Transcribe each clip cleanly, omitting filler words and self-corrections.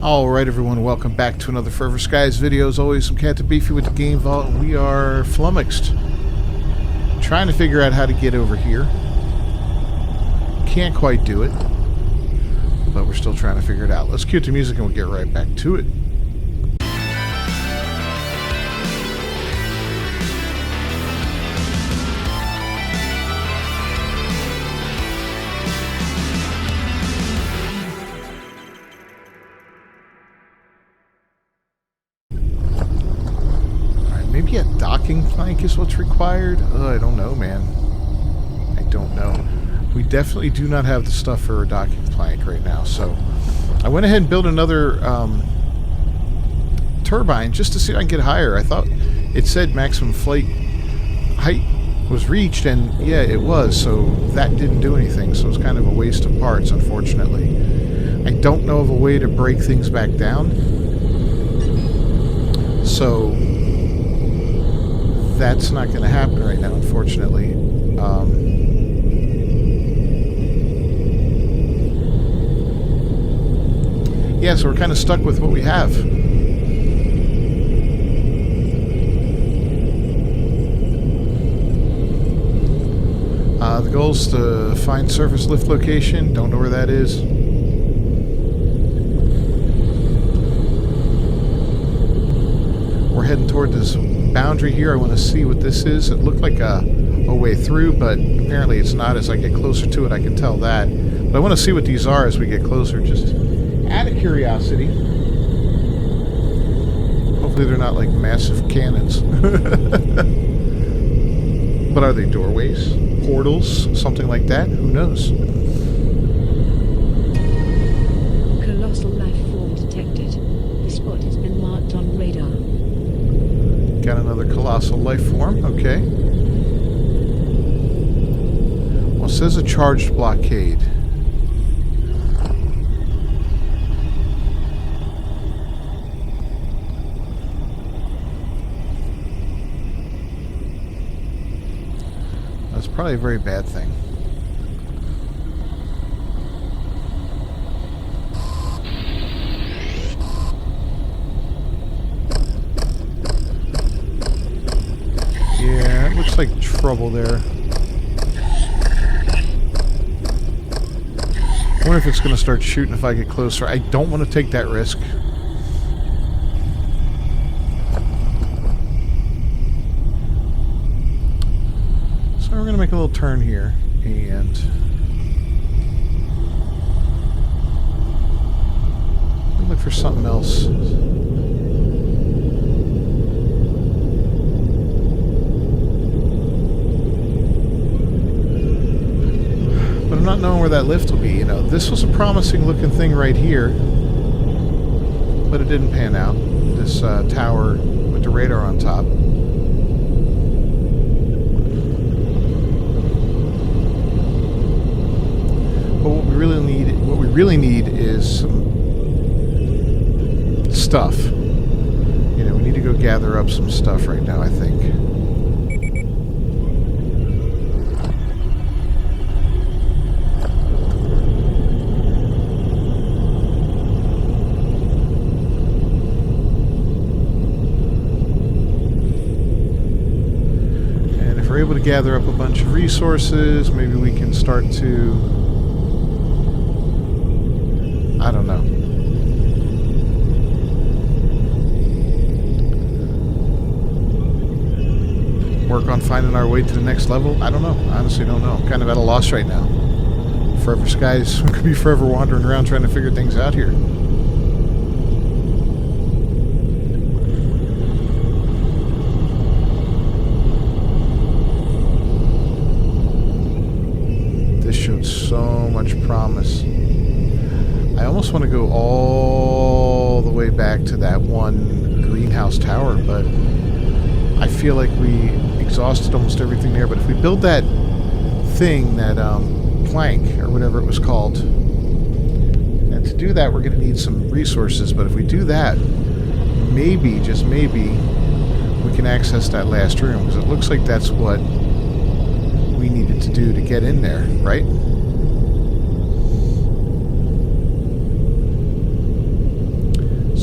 Alright everyone, welcome back to another Forever Skies video. As always, I'm Captain Beefy with the Game Vault, and we are flummoxed. Trying to figure out how to get over here. Can't quite do it, but we're still trying to figure it out. Let's cue the music and we'll get right back to it. Maybe a docking plank is what's required? I don't know, man. I don't know. We definitely do not have the stuff for a docking plank right now, so I went ahead and built another turbine just to see if I can get higher. I thought it said maximum flight height was reached, and yeah, it was, so that didn't do anything, so it's kind of a waste of parts, unfortunately. I don't know of a way to break things back down, so that's not going to happen right now, unfortunately. Yeah, so we're kind of stuck with what we have. The goal is to find surface lift location. Don't know where that is. We're heading toward this boundary here. I want to see what this is. It looked like a way through, but apparently it's not. As I get closer to it, I can tell that. But I want to see what these are as we get closer, just out of curiosity. Hopefully they're not like massive cannons. But are they doorways? Portals? Something like that? Who knows? Colossal life form detected. The spot has been marked on radar. Got another colossal life form. Okay. Well, it says a charged blockade. That's probably a very bad thing. Yeah, it looks like trouble there. I wonder if it's going to start shooting if I get closer. I don't want to take that risk. So we're going to make a little turn here and look for something else. I'm not knowing where that lift will be. You know, this was a promising looking thing right here, but it didn't pan out. This tower with the radar on top. But what we really need is some stuff. You know, we need to go gather up some stuff right now, I think. We're able to gather up a bunch of resources. Maybe we can start to, I don't know. Work on finding our way to the next level. I don't know. I honestly don't know. I'm kind of at a loss right now. Forever Skies could be forever wandering around trying to figure things out here. Showed so much promise. I almost want to go all the way back to that one greenhouse tower, but I feel like we exhausted almost everything there. But if we build that thing, that plank or whatever it was called, and to do that we're going to need some resources, but if we do that, maybe, just maybe, we can access that last room, because it looks like that's what we needed to do to get in there, right?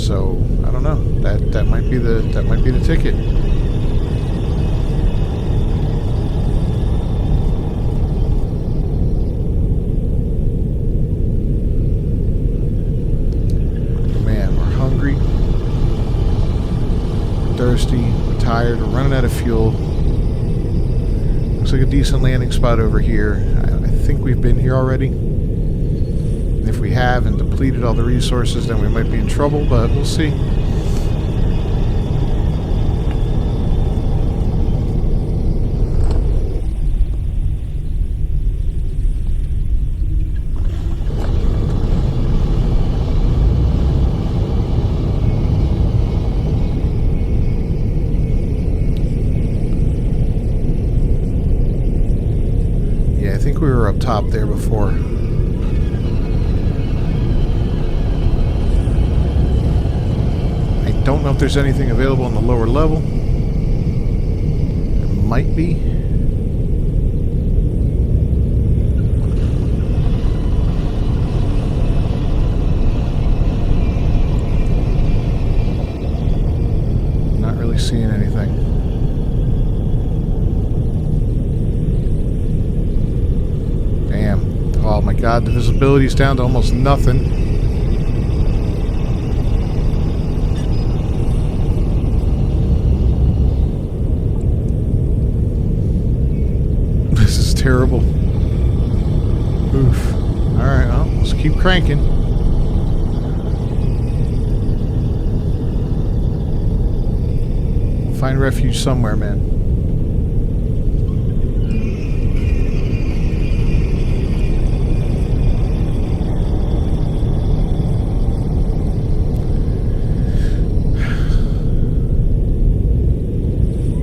So I don't know. That might be the ticket. Man, we're hungry, we're thirsty, we're tired, we're running out of fuel. Looks like a decent landing spot over here. I think we've been here already. And if we have and depleted all the resources, then we might be in trouble, but we'll see. I think we were up top there before. I don't know if there's anything available on the lower level. It might be. Not really seeing anything. Oh my god, the visibility's down to almost nothing. This is terrible. Oof. Alright, well, let's keep cranking. Find refuge somewhere, man.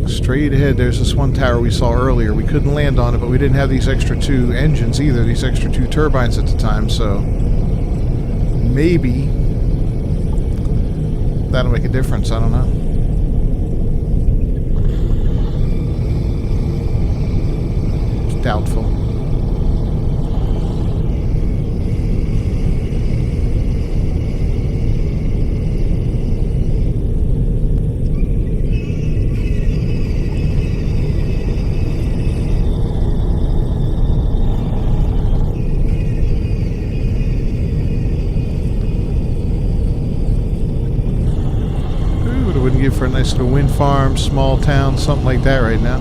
Straight ahead, there's this one tower we saw earlier. We couldn't land on it, but we didn't have these extra 2 engines either, these extra 2 turbines at the time, so maybe that'll make a difference. I don't know. It's doubtful. For a nice little wind farm, small town, something like that right now.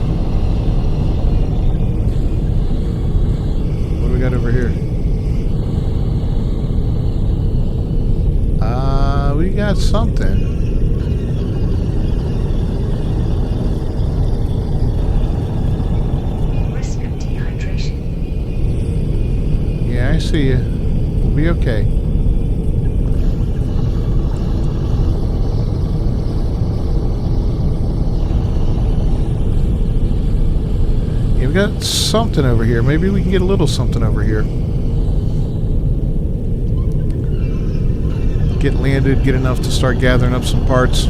What do we got over here? We got something. Risk of dehydration. Yeah, I see you. We'll be okay. We got something over here. Maybe we can get a little something over here. Get landed, get enough to start gathering up some parts.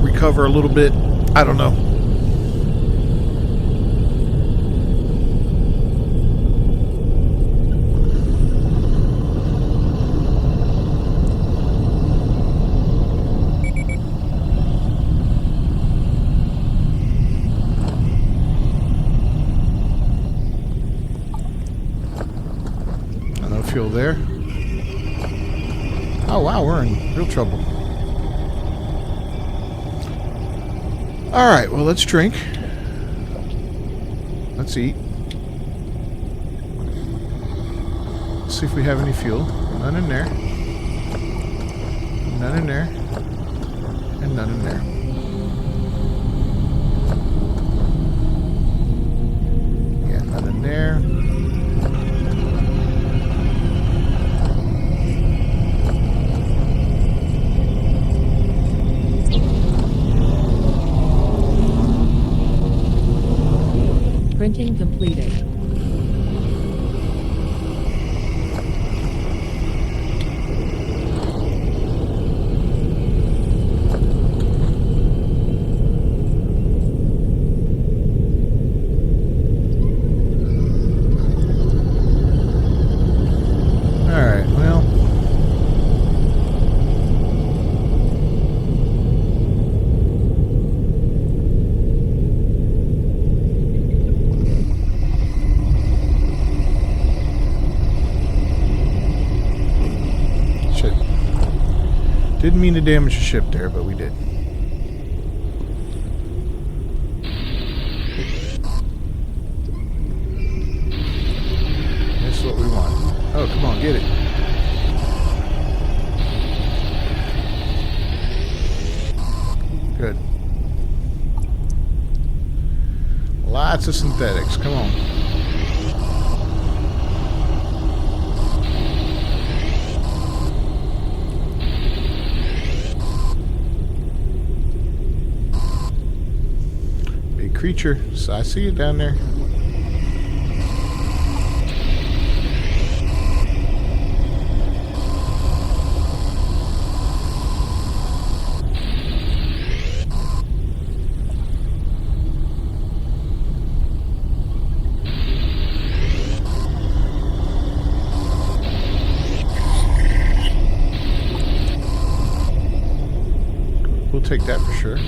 Recover a little bit. I don't know. Fuel there. Oh wow, we're in real trouble. Alright, well let's drink. Let's eat. Let's see if we have any fuel. None in there. None in there. And none in there. Yeah, none in there. Printing completed. Didn't mean to damage the ship there, but we did. That's what we want. Oh, come on, get it. Good. Lots of synthetics. Come on. Big creature. So I see it down there. We'll take that for sure. Come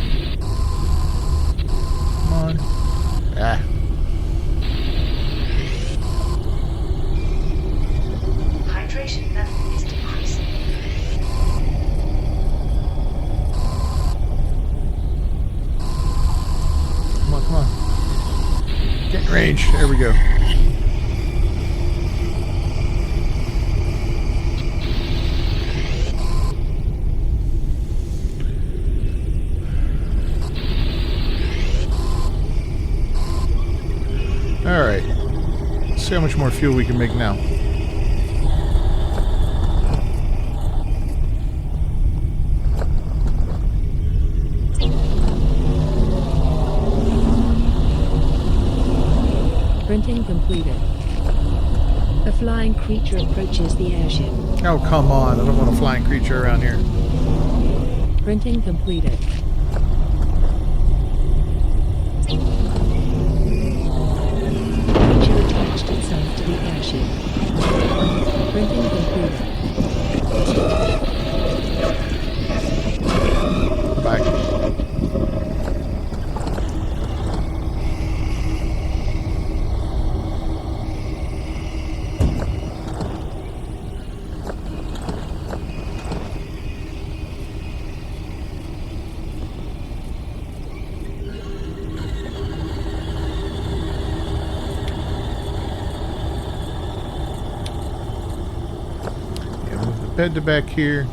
on. Ah. Hydration level is decreasing. Come on, come on. Get in range. There we go. Alright. Let's see how much more fuel we can make now. Printing completed. A flying creature approaches the airship. Oh, come on. I don't want a flying creature around here. Printing completed. Creature attached itself to the airship. Printing completed. Bye. Bed to back here.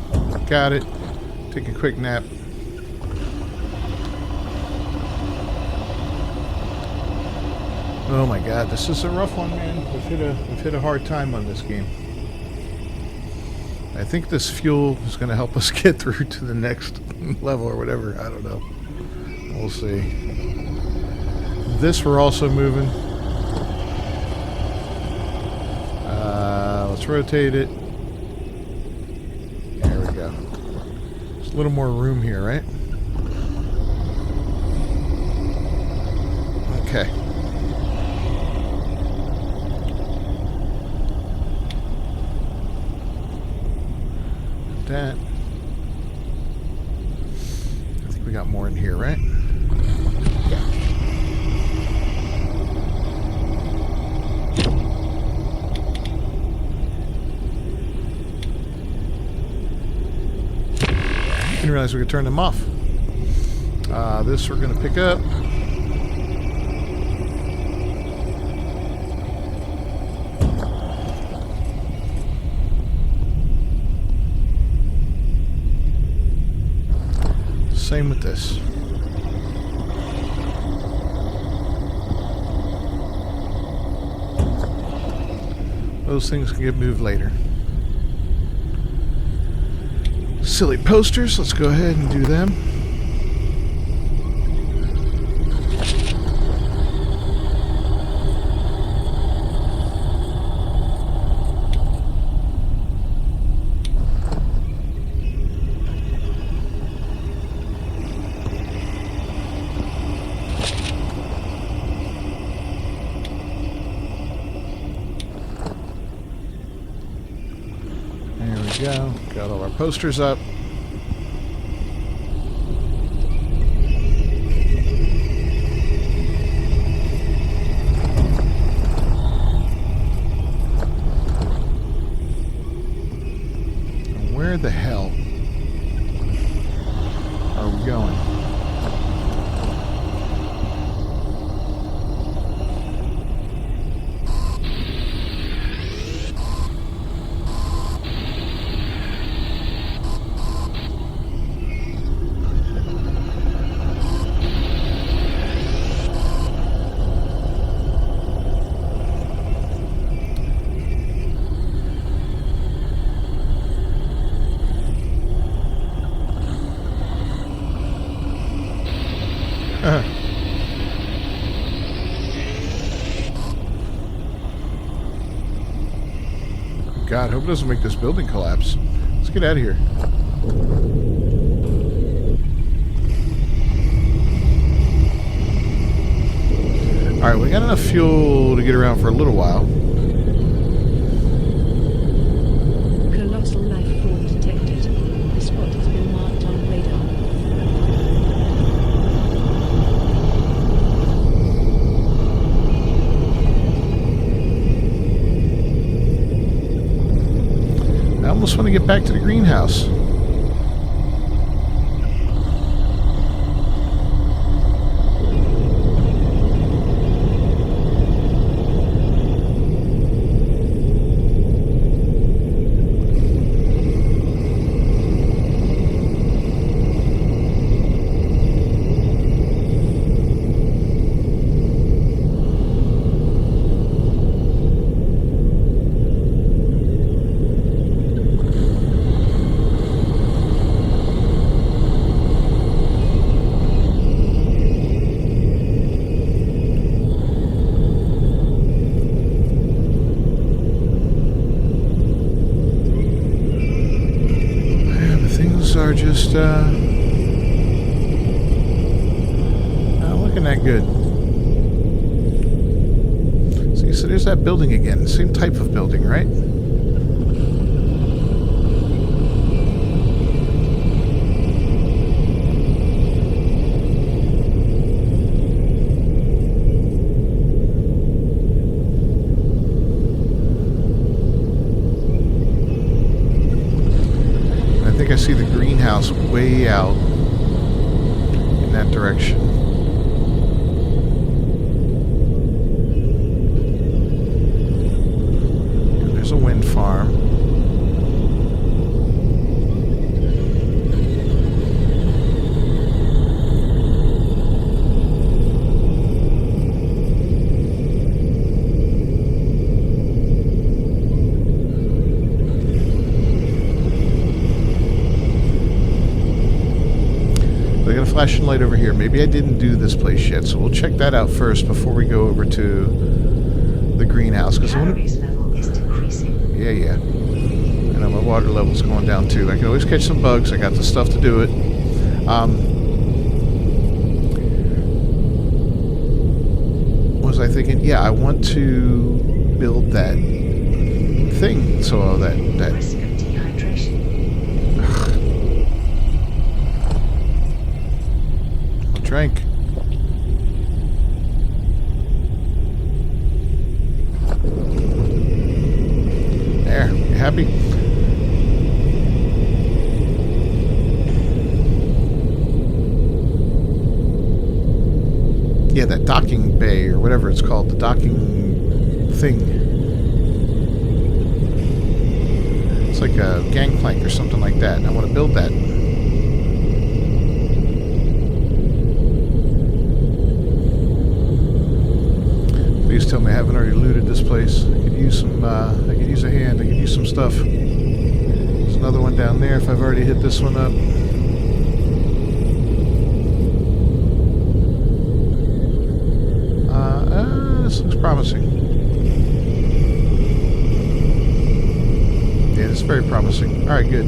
Got it. Take a quick nap. Oh my god, this is a rough one, man. We've hit a hard time on this game. I think this fuel is going to help us get through to the next level or whatever. I don't know. We'll see. This we're also moving. Let's rotate it. A little more room here, right? Okay. That. I think we got more in here, right? Yeah. Didn't realize we could turn them off. This we're going to pick up. Same with this. Those things can get moved later. Silly posters, let's go ahead and do them. There we go. Got all our posters up. Where the hell keep going. God, hope it doesn't make this building collapse. Let's get out of here. Alright, we got enough fuel to get around for a little while. Colossal life form detected. The spot has been marked on radar. I almost want to get back to the greenhouse. Are just not looking that good. See, so there's that building again. Same type of building, right? I think I see the greenhouse way out in that direction. And there's a wind farm. Flashing light over here. Maybe I didn't do this place yet, so we'll check that out first before we go over to the greenhouse. Because Calories level is decreasing. yeah. I know my water level's going down too. I can always catch some bugs. I got the stuff to do it. Was I thinking? Yeah, I want to build that thing. So that Risk of dehydration. Drink. There, you happy? Yeah, that docking bay or whatever it's called, the docking thing. It's like a gangplank or something like that. I want to build that. Please tell me I haven't already looted this place. I could use some, I could use a hand. I could use some stuff. There's another one down there if I've already hit this one up. This looks promising. Yeah, this is very promising. Alright, good.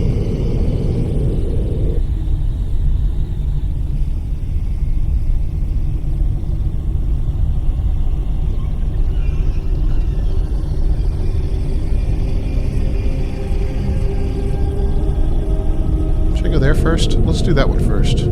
There first? Let's do that one first.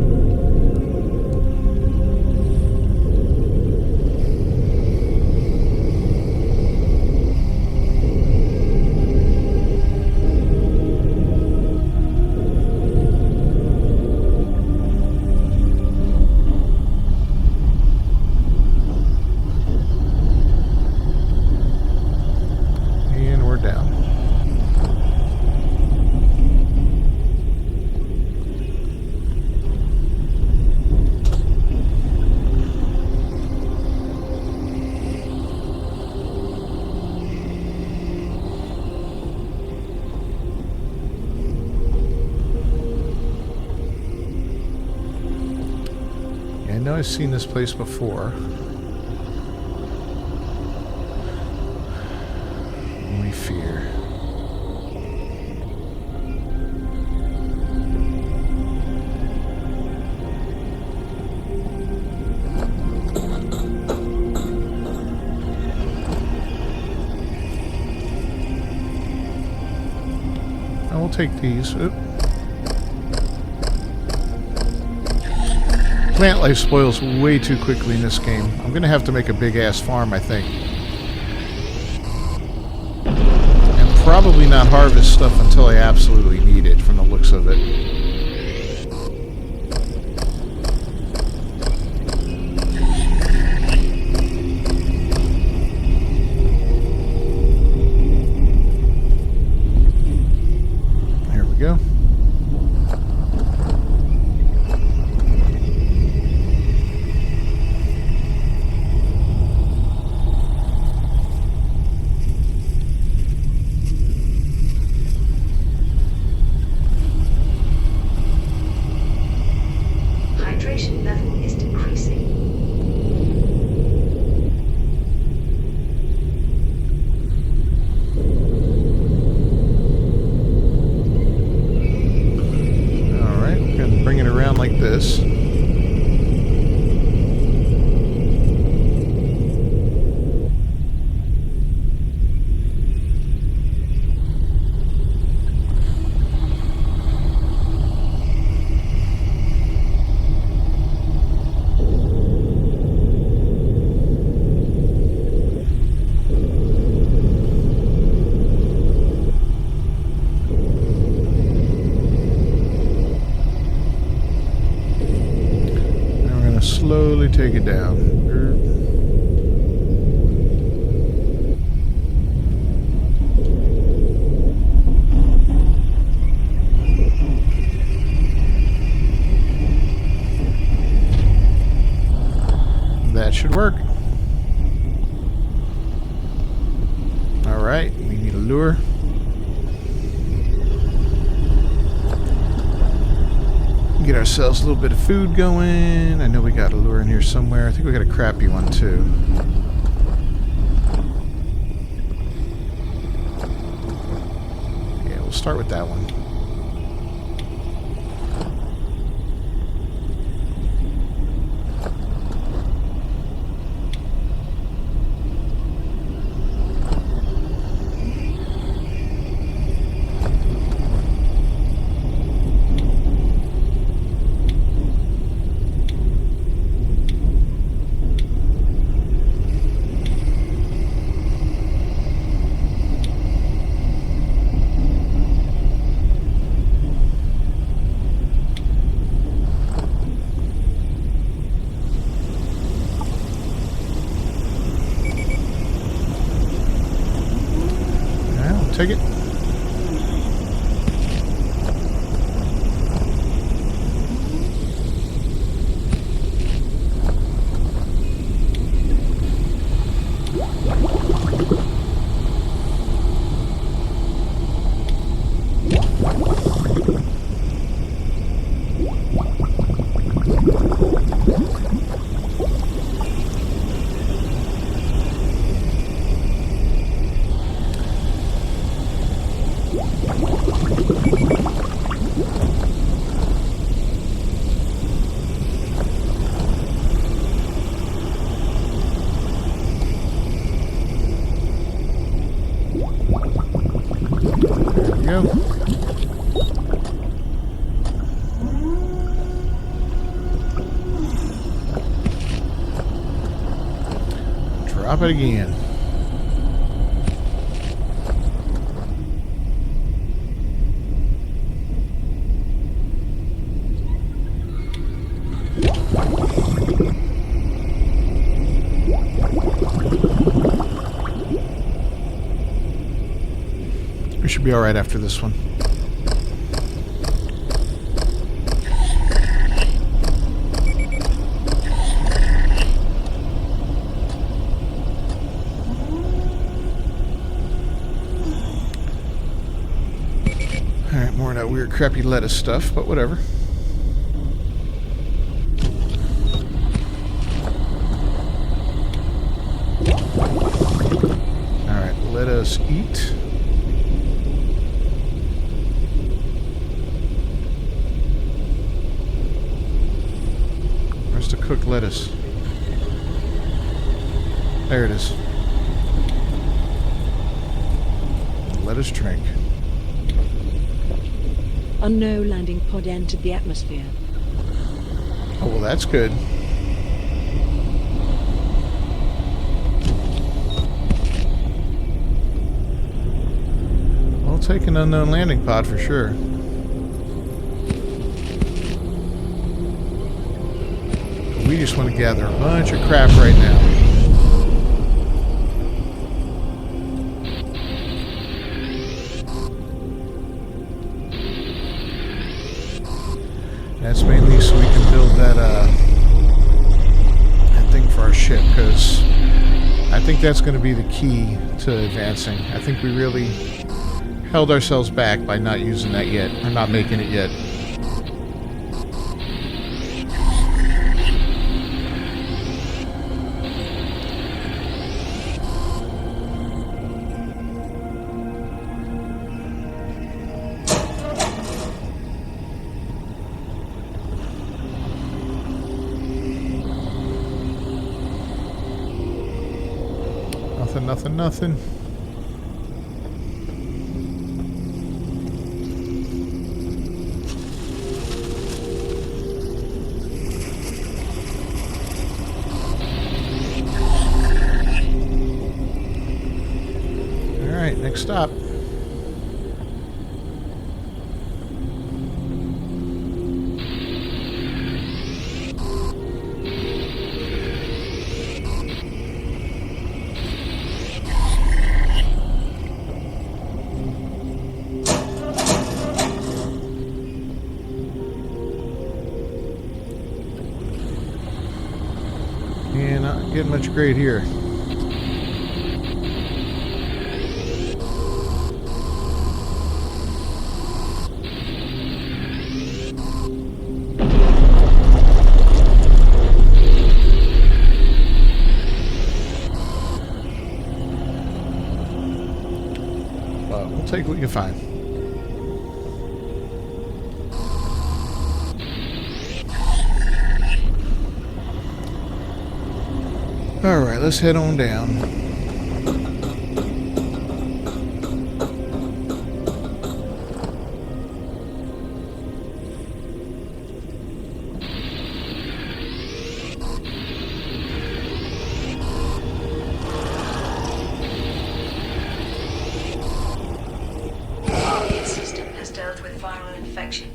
I know I've seen this place before. We fear. I will take these. Oop. Plant life spoils way too quickly in this game. I'm going to have to make a big-ass farm, I think. And probably not harvest stuff until I absolutely need it, from the looks of it. There we go. Hydration level is decreasing. Alright, we're going to bring it around like this. Slowly take it down. That should work. Alright, we need a lure. Get ourselves a little bit of food going. I know we got a lure in here somewhere. I think we got a crappy one too. Yeah, we'll start with that one. Take it. Go. Drop it again. We should be all right after this one. All right, more of that weird, crappy lettuce stuff, but whatever. us eat. Where's the cooked lettuce? There it is. Let us drink. Unknown landing pod entered the atmosphere. Oh, well, that's good. I'll take an unknown landing pod for sure. We just want to gather a bunch of crap right now. That's mainly so we can build that thing for our ship, because I think that's going to be the key to advancing. I think we really held ourselves back by not using that yet, or not making it yet. Nothing. All right, next stop. Yeah, not getting much grade here. But we'll take what you find. Alright, let's head on down. Its system has dealt with viral infection.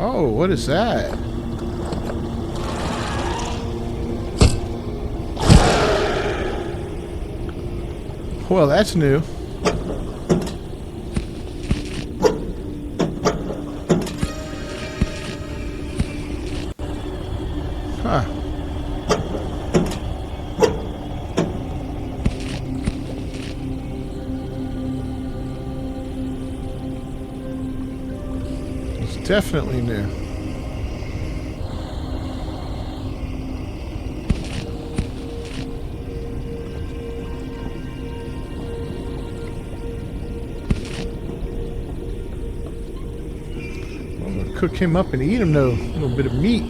Oh, what is that? Well, that's new. Huh. It's definitely new. Cook him up and eat him, though. A little bit of meat.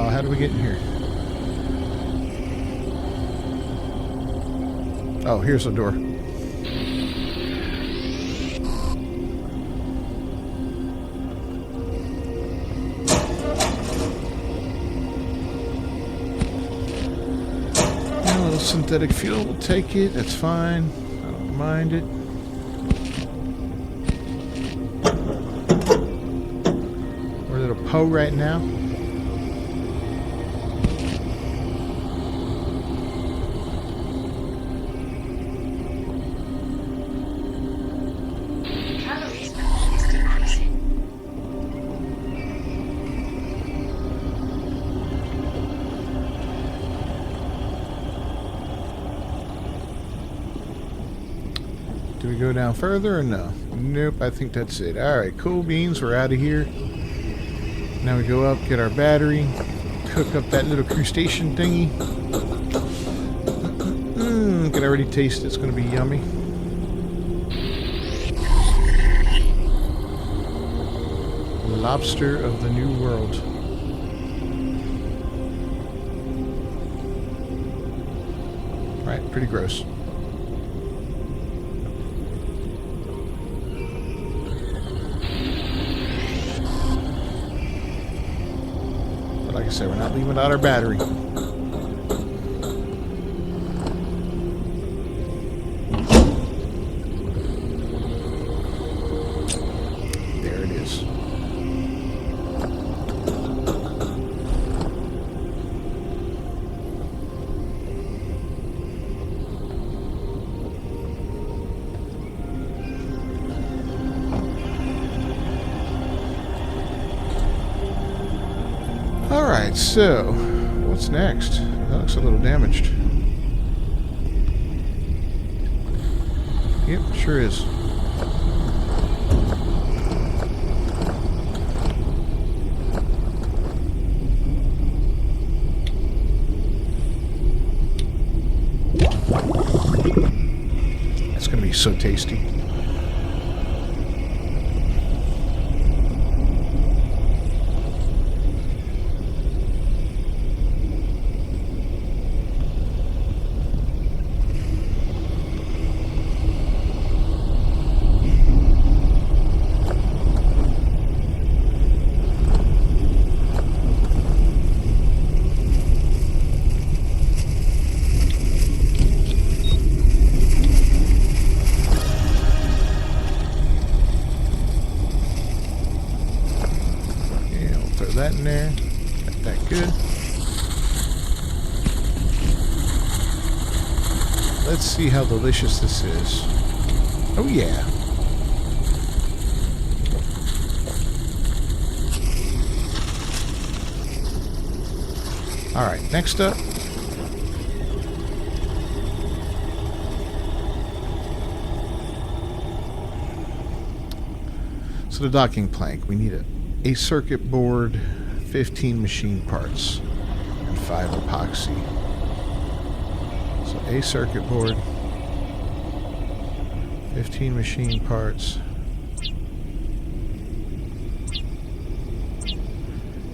How do we get in here? Oh, here's the door. A little synthetic fuel, we'll take it. That's fine. I don't mind it. We're at a Poe right now. go down further or no? Nope, I think that's it. Alright, cool beans, we're out of here. Now we go up, get our battery, cook up that little crustacean thingy. Can already taste it, it's going to be yummy. Lobster of the New World. Right, pretty gross. But like I said, we're not leaving without our battery. There it is. Alright, so what's next? That looks a little damaged. Yep, sure is. It's going to be so tasty. That in there. Got that good. Let's see how delicious this is. Oh yeah. Alright, next up. So the docking plank. We need a circuit board, 15 machine parts, and 5 epoxy. So a circuit board, 15 machine parts,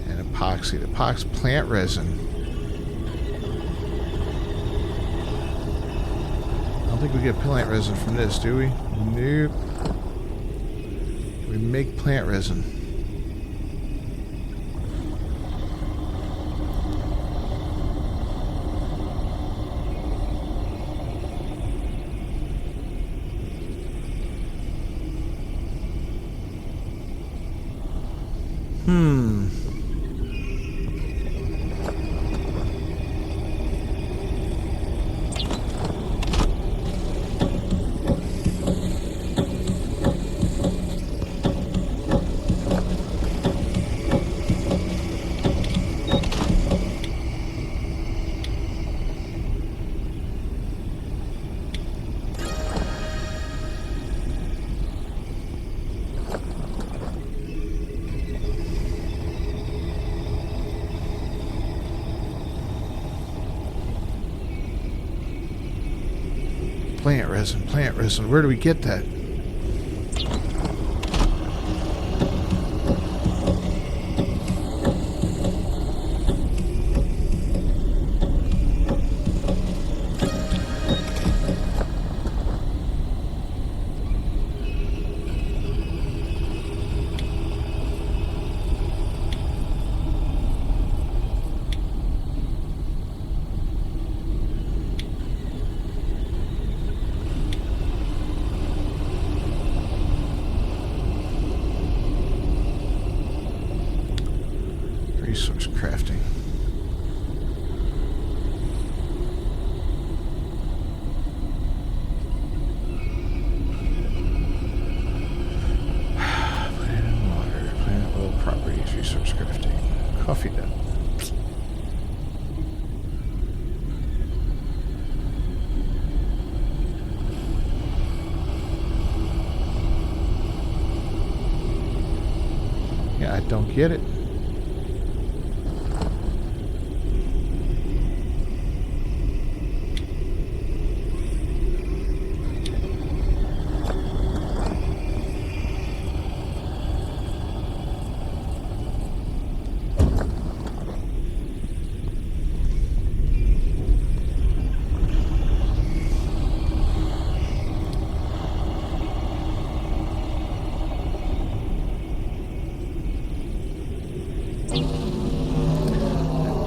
and epoxy. The epoxy plant resin. I don't think we get plant resin from this, do we? Nope. We make plant resin. Plant resin, plant resin. Where do we get that? Resource crafting. Plant and water, plant oil properties, resource crafting. Coffee done. don't get it.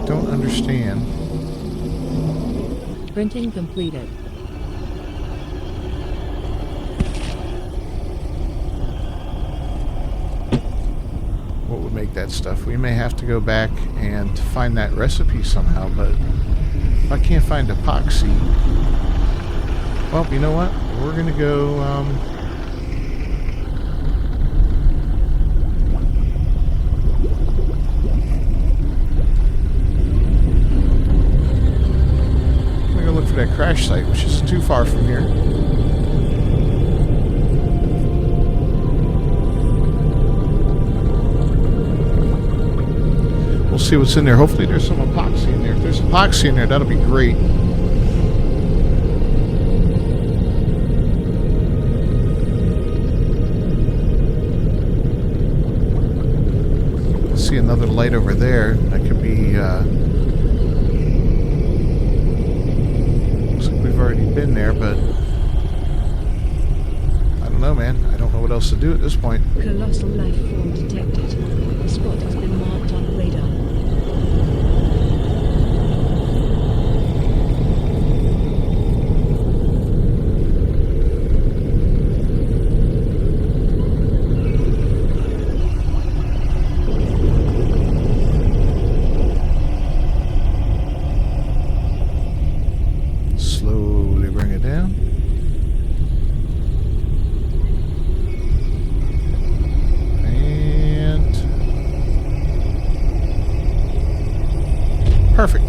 Don't understand. Printing completed. What would make that stuff? We may have to go back and find that recipe somehow, but if I can't find epoxy, well, you know what? We're gonna go, look for that crash site, which isn't too far from here. We'll see what's in there. Hopefully there's some epoxy in there. If there's epoxy in there, that'll be great. See another light over there. That could be, already been there, but I don't know, man. I don't know what else to do at this point. Colossal life form detected. The spot has been marked on radar. Slowly bring it down. And perfect.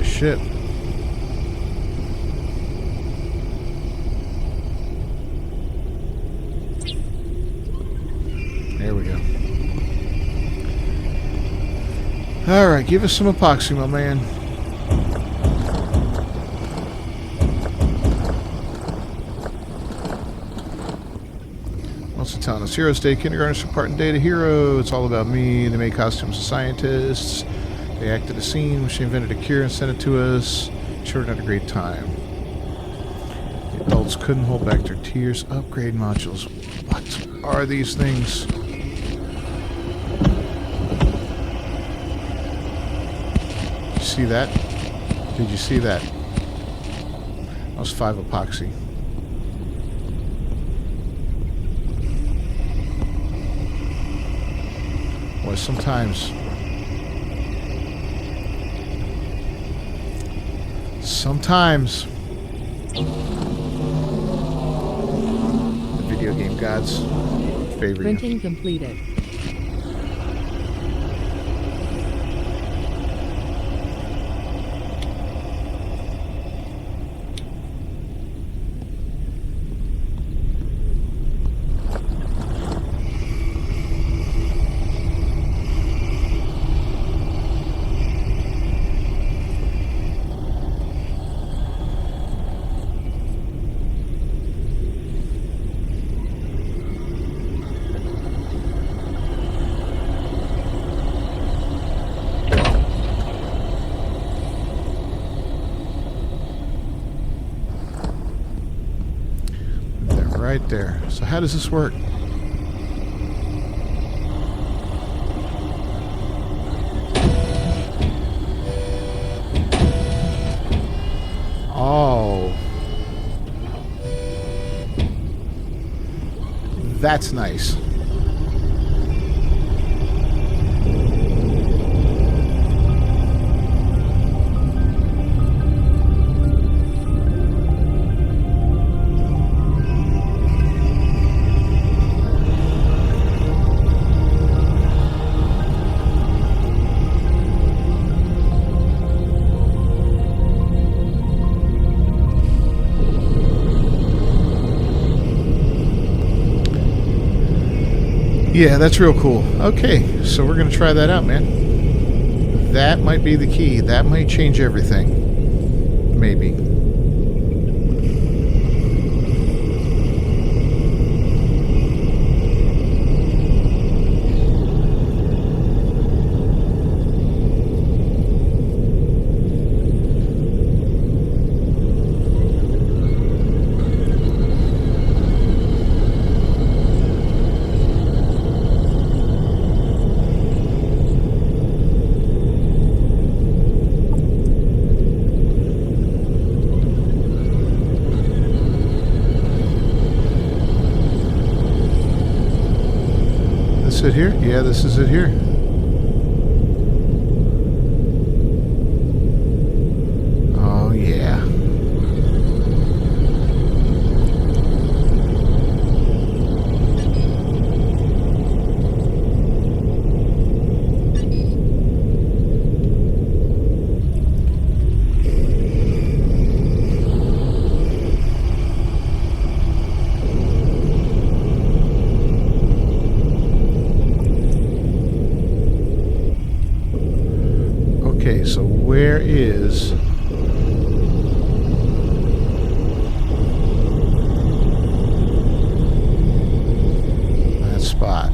Ship. There we go. Alright, give us some epoxy, my man. Also telling us Heroes Day, kindergartners took part in Day to Hero. It's all about me. They made costumes of scientists. They acted a scene, she invented a cure and sent it to us. Children had a great time. The adults couldn't hold back their tears. Upgrade modules. What are these things? Did you see that? Did you see that? That was 5 epoxy. Boy, sometimes the video game gods favor you. Printing completed. Right there. So how does this work? Oh. That's nice. Yeah, that's real cool. Okay, so we're going to try that out, man. That might be the key. That might change everything. Maybe. This it here? Yeah, this is it here. Oh, yeah. Okay, so where is... that spot?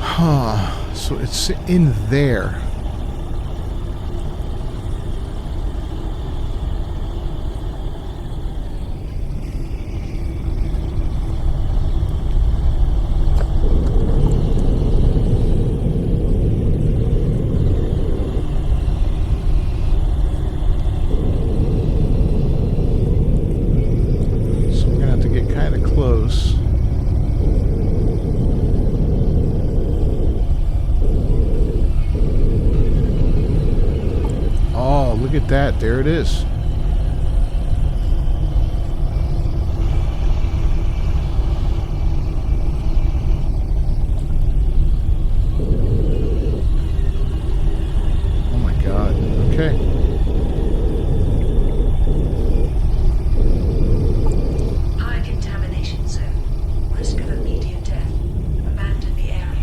Huh. So it's in there. So we're gonna have to get kind of close. Oh, look at that. There it is. Oh my God. Okay. High contamination zone. Risk of immediate death. Abandon the area.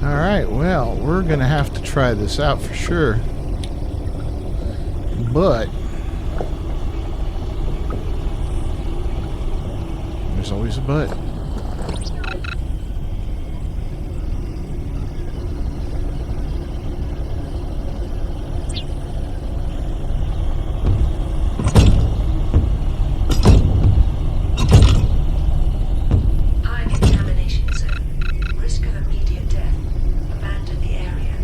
Alright, well, we're going to have to try this out for sure. But there's always a but. High contamination zone. Risk of immediate death. Abandon the area.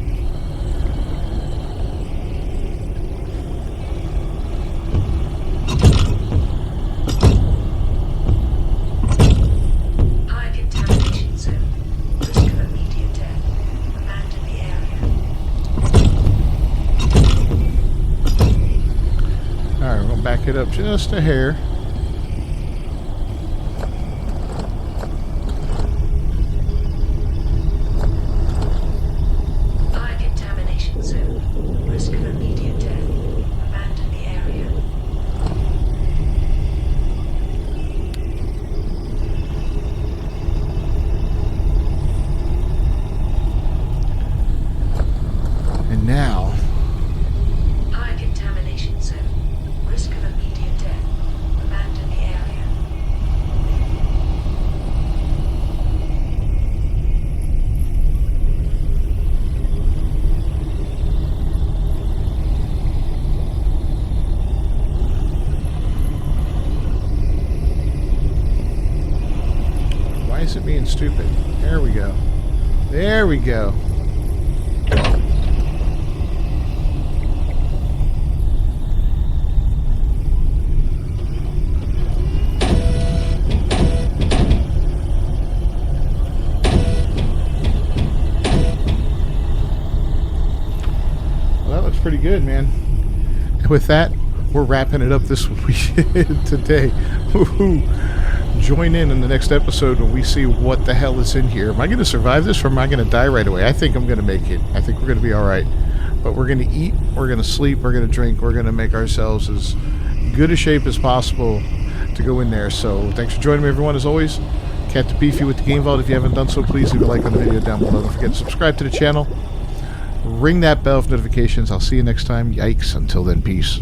back it up just a hair. High contamination zone. Risk of immediate death. Abandon the area. And now, High contamination zone. Risk of immediate death. Abandon the area. why is it being stupid? There we go. There we go. Well, that looks pretty good, man. With that, we're wrapping it up this week today. Woo-hoo. Join in the next episode when we see what the hell is in here. Am I going to survive this or am I going to die right away? I think I'm going to make it. I think we're going to be all right. But we're going to eat, we're going to sleep, we're going to drink, we're going to make ourselves as good a shape as possible to go in there. So thanks for joining me, everyone, as always. Captain Beefy with the Game Vault. If you haven't done so, please leave a like on the video down below. Don't forget to subscribe to the channel. Ring that bell for notifications. I'll see you next time. Yikes. Until then, peace.